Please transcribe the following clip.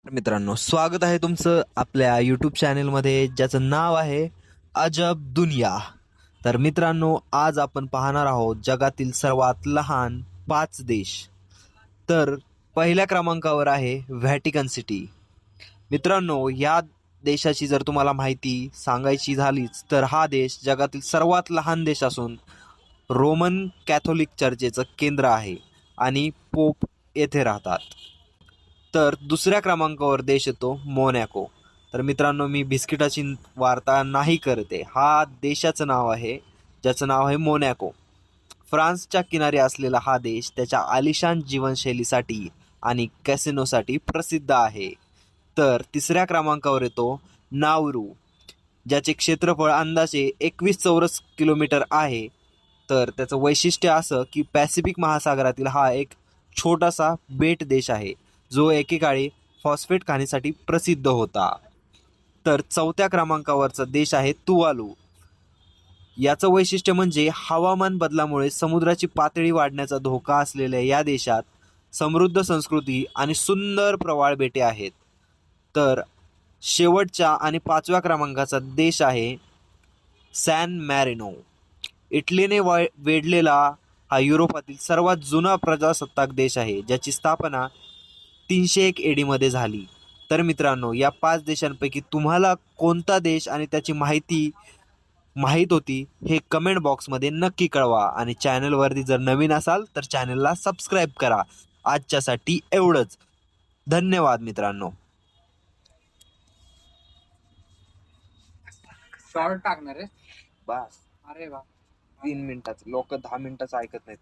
मित्रांनो, स्वागत आहे तुमचं आपल्या यूट्यूब चॅनेलमध्ये, ज्याचं नाव आहे अजब दुनिया. तर मित्रांनो, आज आपण पाहणार आहोत जगातील सर्वात लहान 5 देश. तर पहिल्या क्रमांकावर आहे व्हॅटिकन सिटी. मित्रांनो, या देशाची जर तुम्हाला माहिती सांगायची झालीच तर हा देश जगातील सर्वात लहान देश असून रोमन कॅथोलिक चर्चेचं केंद्र आहे आणि पोप येथे राहतात. तर दुसऱ्या क्रमांकावर देश येतो मोनॅको. तर मित्रांनो, मी बिस्किटाची वार्ता नाही करते, हा देशाचं नाव आहे, ज्याचं नाव आहे मोनॅको. फ्रान्सच्या किनारी असलेला हा देश त्याच्या आलिशान जीवनशैलीसाठी आणि कॅसिनोसाठी प्रसिद्ध आहे. तर तिसऱ्या क्रमांकावर येतो नाउरू, ज्याचे क्षेत्रफळ अंदाजे 21 चौरस किलोमीटर आहे. तर त्याचं वैशिष्ट्य असं की पॅसिफिक महासागरातील हा एक छोटासा बेट देश आहे, जो एकेकाळी फॉस्फेट खाणीसाठी प्रसिद्ध होता. तर चौथ्या क्रमांकावरचा देश आहे तुवालू. याचं वैशिष्ट्य म्हणजे हवामान बदलामुळे समुद्राची पातळी वाढण्याचा धोका असलेल्या या देशात समृद्ध संस्कृती आणि सुंदर प्रवाळ बेटे आहेत. तर शेवटच्या आणि 5व्या क्रमांकाचा देश आहे सॅन मॅरिनो. इटलीने वेढलेला हा युरोपातील सर्वात जुना प्रजासत्ताक देश आहे, ज्याची स्थापना 301 एडी मध्ये झाली. तर मित्रांनो, या 5 देशांपैकी तुम्हाला कोणता देश आणि त्याची माहिती माहीत होती हे कमेंट बॉक्समध्ये नक्की कळवा. आणि चॅनलवरती जर नवीन असाल तर चॅनलला सबस्क्राईब करा. आजच्यासाठी एवढंच. धन्यवाद मित्रांनो. शॉर्ट टाकणार आहे. बस अरे वा 3 मिनिटाचं, लोक 10 मिनिटाचं ऐकत नाहीत.